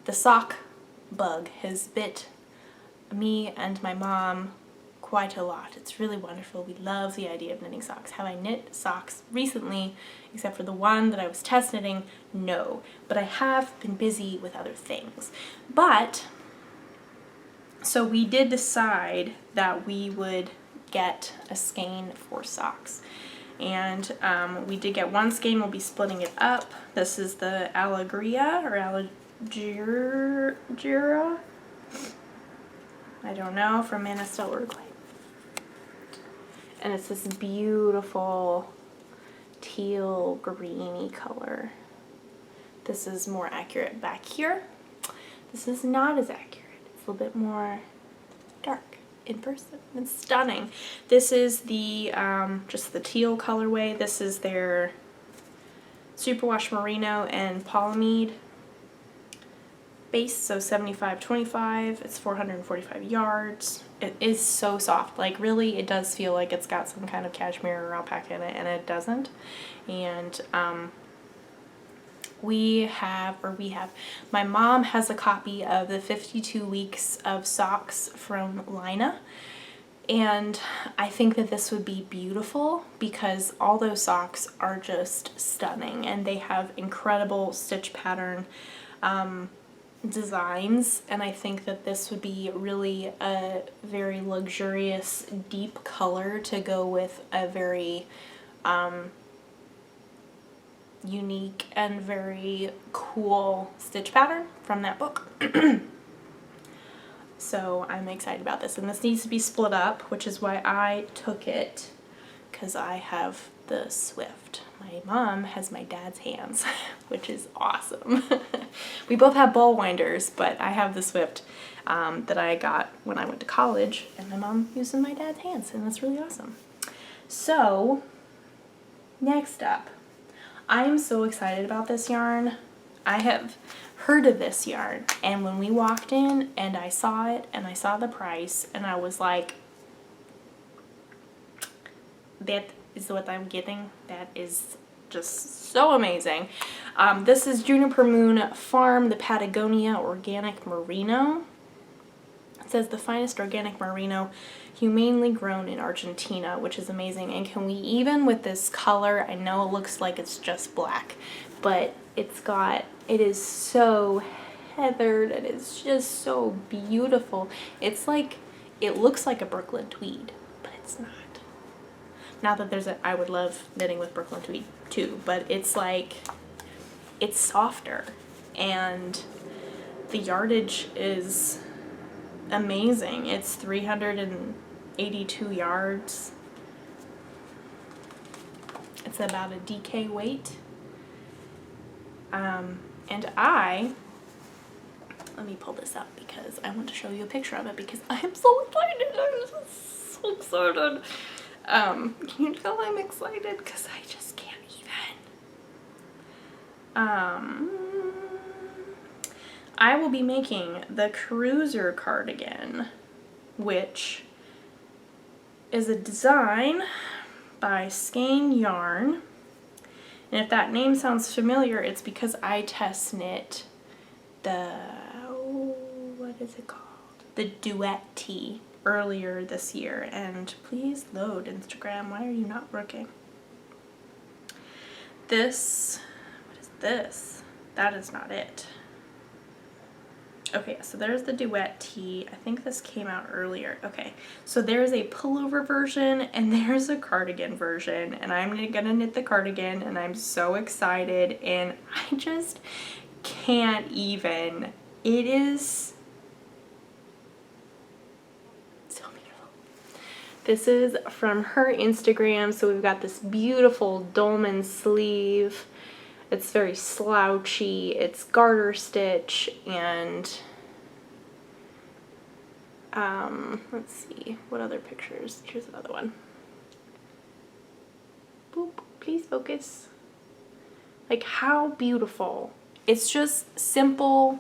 the sock bug has bit me and my mom quite a lot. It's really wonderful. We love the idea of knitting socks. Have I knit socks recently, except for the one that I was test knitting? No. But I have been busy with other things. But, so we did decide that we would get a skein for socks. And we did get one skein. We'll be splitting it up. This is the Allegria, or Allegra, I don't know, from Manistee, Uruguay. And it's this beautiful teal greeny color. This is more accurate back here. This is not as accurate. It's a little bit more dark in person. It's stunning. This is the just the teal colorway. This is their Superwash Merino and Polyamide base, so 75/25. It's 445 yards. It is so soft. Like really, it does feel like it's got some kind of cashmere or alpaca in it, and it doesn't. And my mom has a copy of the 52 weeks of socks from Lina. And I think that this would be beautiful because all those socks are just stunning, and they have incredible stitch pattern designs, and I think that this would be really a very luxurious deep color to go with a very unique and very cool stitch pattern from that book. So I'm excited about this, and this needs to be split up, which is why I took it, because I have the Swift. My mom has my dad's hands, which is awesome. We both have ball winders, but I have the Swift that I got when I went to college, and my mom using my dad's hands, and that's really awesome. So next up, I am so excited about this yarn. I have heard of this yarn, and when we walked in and I saw it and I saw the price, and I was like, that is what I'm getting. That is just so amazing. This is Juniper Moon Farm, the Patagonia Organic Merino. It says the finest organic merino humanely grown in Argentina, which is amazing. And can we even with this color, I know it looks like it's just black, but it is so heathered, and it's just so beautiful. It's like, it looks like a Brooklyn tweed, but it's not. Not that I would love knitting with Brooklyn tweed too, but it's like, it's softer, and the yardage is amazing. It's 382 yards. It's about a DK weight. And let me pull this up because I want to show you a picture of it because I am so excited. I'm just so excited. Can you tell I'm excited? Because I just can't even. I will be making the Cruiser cardigan, which is a design by Skein Yarn. And if that name sounds familiar, it's because I test knit what is it called? The Duet Tee earlier this year. And please load, Instagram. Why are you not working? What is this? That is not it. Okay, so there's the Duet Tee. I think this came out earlier. Okay, so there's a pullover version and there's a cardigan version, and I'm gonna knit the cardigan, and I'm so excited, and I just can't even. It is so beautiful. This is from her Instagram, so we've got this beautiful dolman sleeve. It's very slouchy, it's garter stitch, and let's see, what other pictures? Here's another one. Boop, please focus. Like, how beautiful. It's just simple.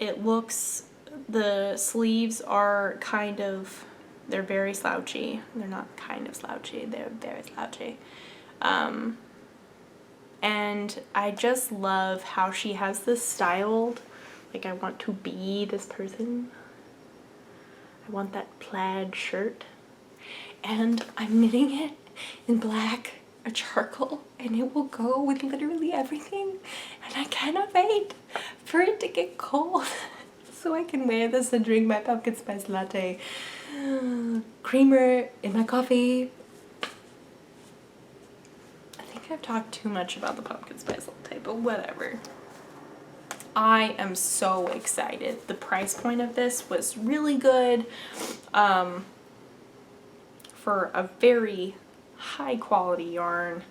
It looks, the sleeves are they're very slouchy. They're not kind of slouchy, they're very slouchy. And I just love how she has this styled, like, I want to be this person. I want that plaid shirt. And I'm knitting it in black or charcoal, and it will go with literally everything. And I cannot wait for it to get cold so I can wear this and drink my pumpkin spice latte. Creamer in my coffee. I've talked too much about the pumpkin spice latte, but whatever. I am so excited. The price point of this was really good for a very high quality yarn.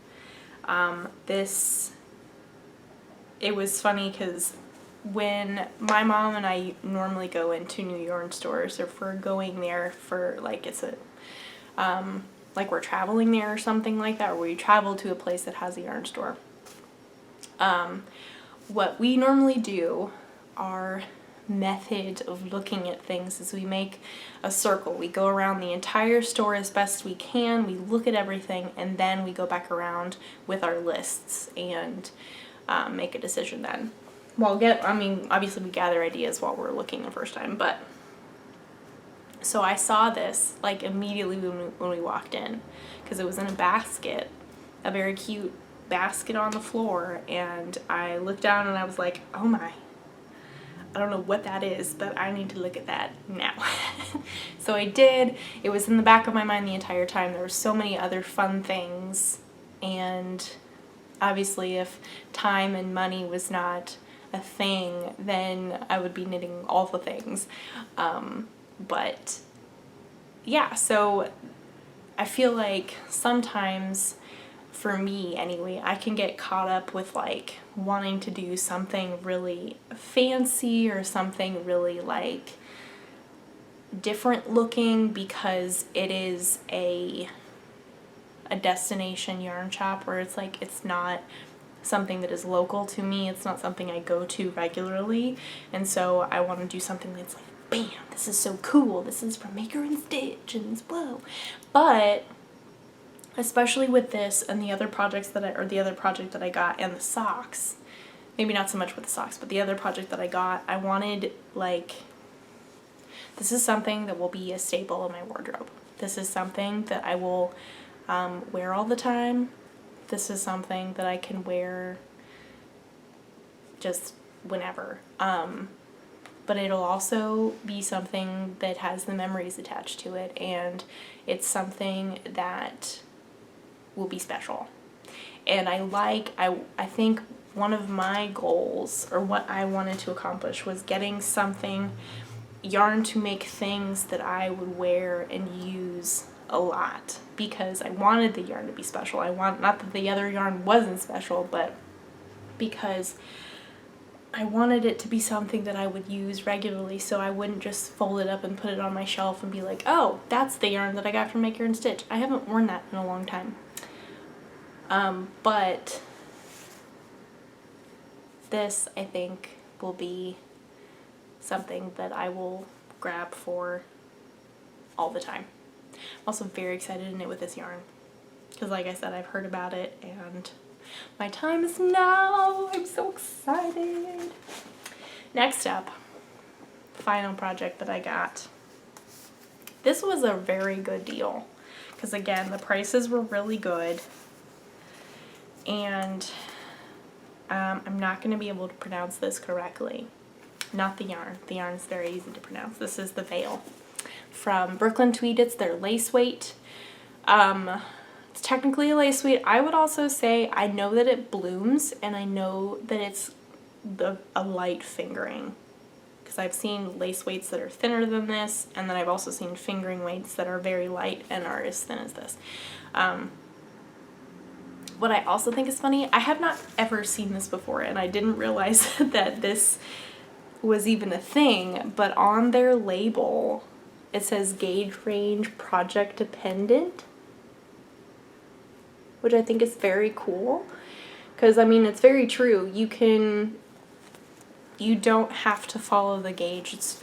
It was funny because when my mom and I normally go into new yarn stores, or if we're going there for like like we're traveling there or something like that, or we travel to a place that has a yarn store. what we normally do, our method of looking at things, is we make a circle. We go around the entire store as best we can, we look at everything, and then we go back around with our lists and make a decision then. Well, obviously we gather ideas while we're looking the first time, but so I saw this like immediately when we walked in, because it was in a basket, a very cute basket on the floor, and I looked down and I was like, oh my, I don't know what that is, but I need to look at that now. So I did. It was in the back of my mind the entire time. There were so many other fun things, and obviously if time and money was not a thing, then I would be knitting all the things. But yeah, so I feel like sometimes, for me anyway, I can get caught up with like wanting to do something really fancy or something really like different looking because it is a destination yarn shop, where it's like it's not something that is local to me, it's not something I go to regularly, and so I want to do something that's like, bam, this is so cool, this is from Maker and Stitch, and whoa. But especially with this and the other projects the other project that I got, and the socks, maybe not so much with the socks, but the other project that I got, I wanted, like, this is something that will be a staple in my wardrobe. This is something that I will wear all the time. This is something that I can wear just whenever. But it'll also be something that has the memories attached to it, and it's something that will be special. And I think one of my goals, or what I wanted to accomplish, was getting yarn to make things that I would wear and use a lot, because I wanted the yarn to be special. Not that the other yarn wasn't special, but because I wanted it to be something that I would use regularly, so I wouldn't just fold it up and put it on my shelf and be like, oh, that's the yarn that I got from Maker and Stitch. I haven't worn that in a long time. But this, I think, will be something that I will grab for all the time. I'm also very excited to knit with this yarn, because like I said, I've heard about it and my time is now. I'm so excited. Next up, final project that I got. This was a very good deal, because again, the prices were really good, and I'm not going to be able to pronounce this correctly. Not the yarn. The yarn is very easy to pronounce. This is the veil from Brooklyn Tweed. It's their lace weight. It's technically a lace weight. I would also say I know that it blooms, and I know that it's a light fingering, because I've seen lace weights that are thinner than this, and then I've also seen fingering weights that are very light and are as thin as this. What I also think is funny, I have not ever seen this before, and I didn't realize that this was even a thing, but on their label it says gauge range project dependent, which I think is very cool, because I mean, it's very true. You don't have to follow the gauge. It's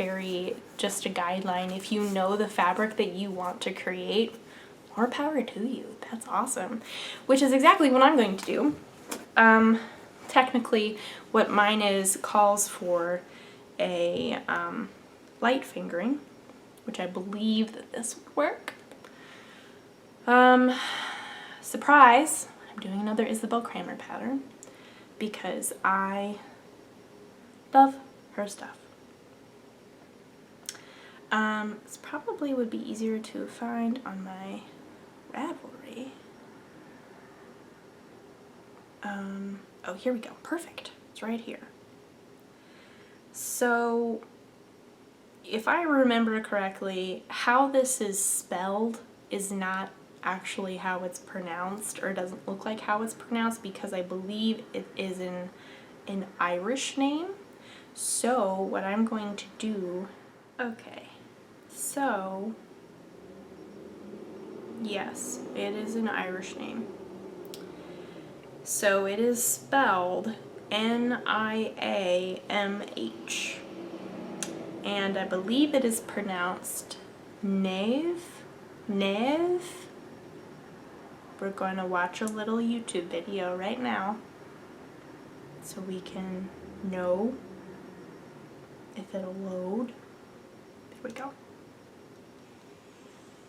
just a guideline. If you know the fabric that you want to create, more power to you. That's awesome. Which is exactly what I'm going to do. Technically, what mine calls for a light fingering, which I believe that this would work. Surprise! I'm doing another Isabel Kramer pattern, because I love her stuff. This probably would be easier to find on my Ravelry. Oh, here we go. Perfect. It's right here. So, if I remember correctly, how this is spelled is not actually how it's pronounced, or doesn't look like how it's pronounced, because I believe it is an Irish name. So, what I'm going to do, okay, so, yes, it is an Irish name. So it is spelled Niamh. And I believe it is pronounced Nave. Neve. We're going to watch a little YouTube video right now so we can know if it'll load. There we go.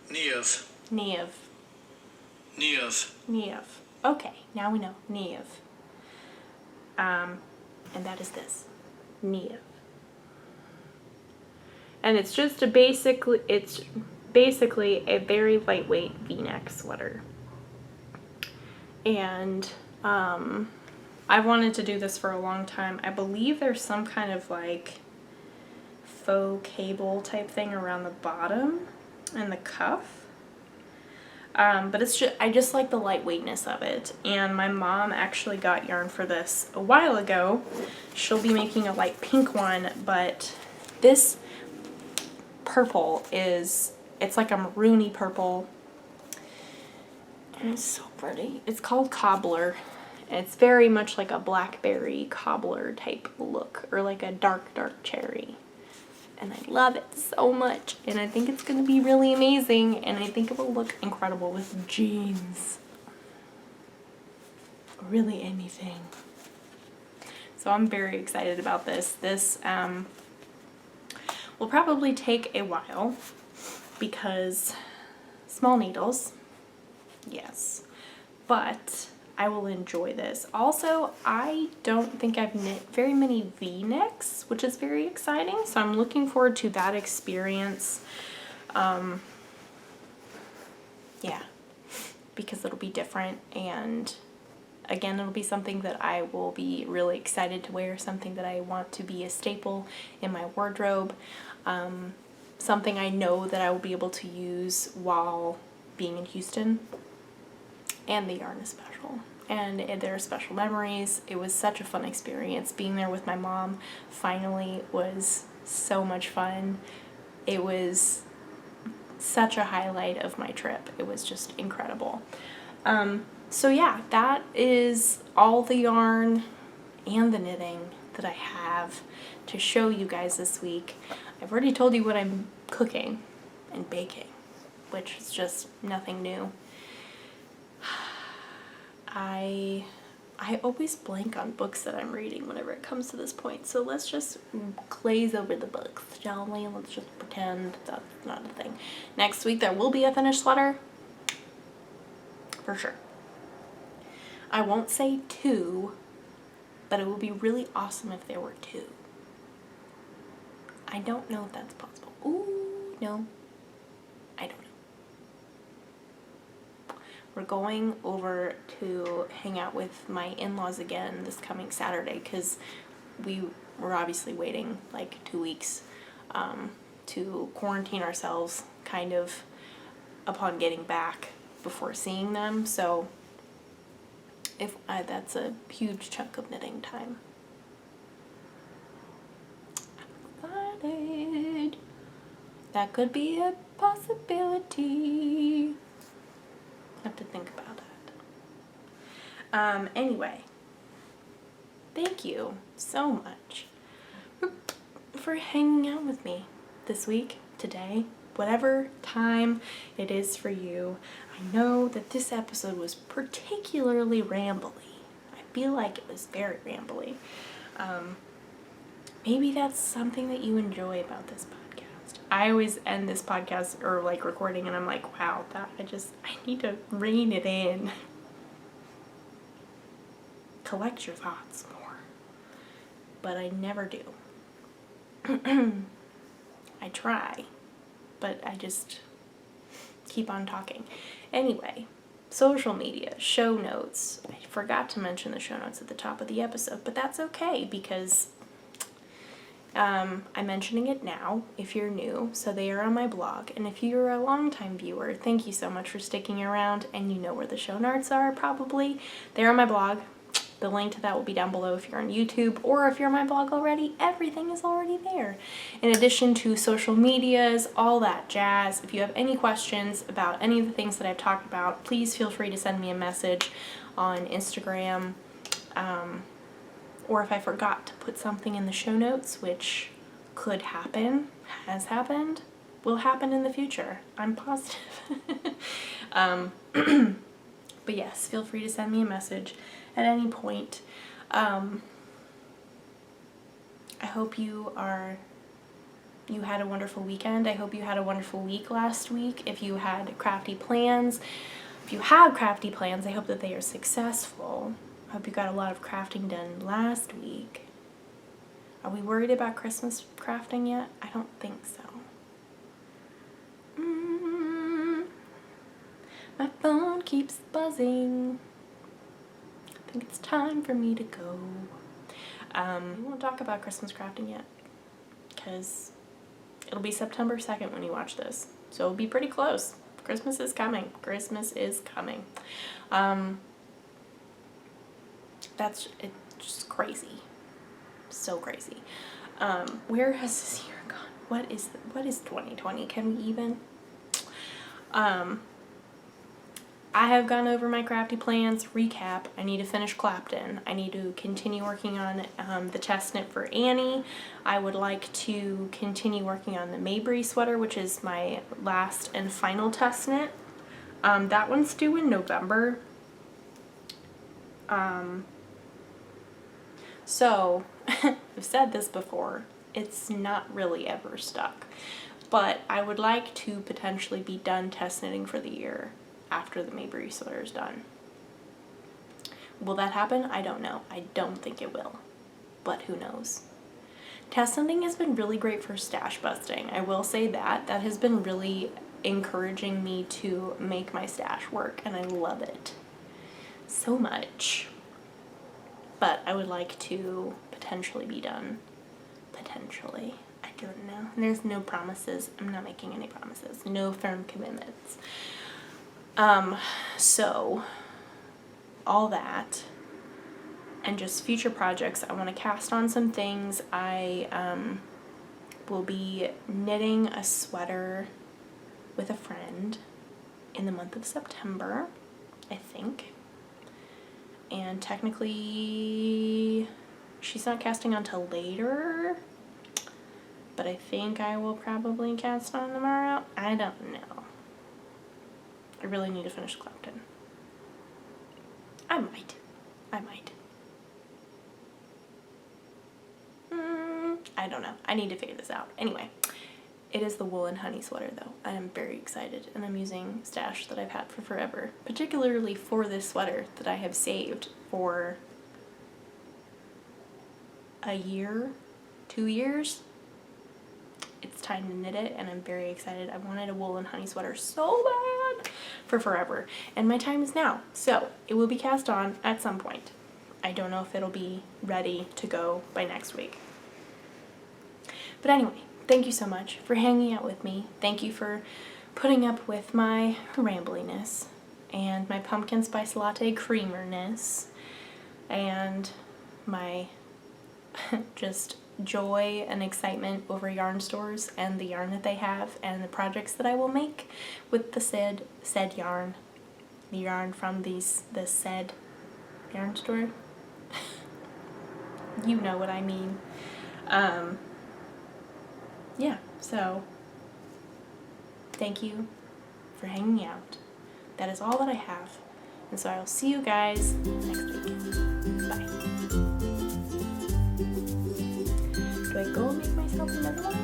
Niamh. Niamh. Niamh. Niamh. Okay, now we know. Niamh. And that is this. Niamh. And it's just basically a very lightweight V-neck sweater. And I've wanted to do this for a long time. I believe there's some kind of like faux cable type thing around the bottom and the cuff. But I just like the lightweightness of it. And my mom actually got yarn for this a while ago. She'll be making a light pink one, but this purple it's like a maroony purple. And it's so pretty. It's called Cobbler. And it's very much like a blackberry cobbler type look, or like a dark cherry. And I love it so much, and I think it's going to be really amazing, and I think it will look incredible with jeans. Really anything. So I'm very excited about this. This will probably take a while because small needles, yes, but I will enjoy this. Also, I don't think I've knit very many V-necks, which is very exciting. So I'm looking forward to that experience. Yeah, because it'll be different. And again, it'll be something that I will be really excited to wear, something that I want to be a staple in my wardrobe. Something I know that I will be able to use while being in Houston. And the yarn is special, and there are special memories. It was such a fun experience. Being there with my mom finally was so much fun. It was such a highlight of my trip. It was just incredible. So yeah, that is all the yarn and the knitting that I have to show you guys this week. I've already told you what I'm cooking and baking, which is just nothing new. I always blank on books that I'm reading whenever it comes to this point, so let's just glaze over the books, shall we? Let's just pretend that's not a thing. Next week there will be a finished sweater, for sure. I won't say 2, but it would be really awesome if there were 2. I don't know if that's possible. Ooh, no. I don't know. We're going over to hang out with my in-laws again this coming Saturday because we were obviously waiting like 2 weeks to quarantine ourselves kind of upon getting back before seeing them. So that's a huge chunk of knitting time. I'm excited. That could be a possibility. Have to think about that. Anyway, thank you so much for hanging out with me this week, today, whatever time it is for you. I know that this episode was particularly rambly. I feel like it was very rambly. Maybe that's something that you enjoy about this podcast. I always end this podcast or like recording and I'm like, wow, I need to rein it in. Collect your thoughts more. But I never do. I try, but I just keep on talking. Anyway, social media, show notes. I forgot to mention the show notes at the top of the episode, but that's okay because I'm mentioning it now if you're new, so they are on my blog. And if you're a longtime viewer, thank you so much for sticking around, and you know where the show notes are probably. They're on my blog. The link to that will be down below if you're on YouTube, or if you're on my blog already, everything is already there. In addition to social medias, all that jazz. If you have any questions about any of the things that I've talked about, please feel free to send me a message on Instagram, or if I forgot to put something in the show notes, which could happen, has happened, will happen in the future. I'm positive. But yes, feel free to send me a message at any point. I hope you had a wonderful weekend. I hope you had a wonderful week last week. If you had crafty plans, I hope that they are successful. I hope you got a lot of crafting done last week. Are we worried about Christmas crafting yet? I don't think so. My phone keeps buzzing. I think it's time for me to go. We won't talk about Christmas crafting yet, because it'll be September 2nd when you watch this. So it'll be pretty close. Christmas is coming. Christmas is coming. It's just crazy. So crazy. Where has this year gone? What is 2020? Can we even? I have gone over my crafty plans. Recap. I need to finish Clapton. I need to continue working on the chest knit for Annie. I would like to continue working on the Mabry sweater, which is my last and final test knit. That one's due in November. So, I've said this before, it's not really ever stuck. But I would like to potentially be done test knitting for the year after the Mabry sweater is done. Will that happen? I don't know. I don't think it will. But who knows? Test knitting has been really great for stash busting. I will say that. That has been really encouraging me to make my stash work, and I love it so much. But I would like to potentially be done. Potentially. I don't know. There's no promises. I'm not making any promises. No firm commitments. So all that and just future projects. I want to cast on some things. I will be knitting a sweater with a friend in the month of September, I think. And technically she's not casting on till later, but I think I will probably cast on tomorrow. I don't know. I really need to finish Clapton. I might. I don't know. I need to figure this out. Anyway, it is the wool and honey sweater though. I am very excited, and I'm using stash that I've had for forever, particularly for this sweater that I have saved for a year, 2 years. It's time to knit it, and I'm very excited. I wanted a wool and honey sweater so bad for forever, and my time is now. So it will be cast on at some point. I don't know if it'll be ready to go by next week. But anyway, thank you so much for hanging out with me. Thank you for putting up with my rambliness and my pumpkin spice latte creamerness and my just joy and excitement over yarn stores and the yarn that they have and the projects that I will make with the said yarn. The yarn from the said yarn store. You know what I mean. Yeah, so thank you for hanging out. That is all that I have. And so I'll see you guys next week. Bye. Do I go make myself another one?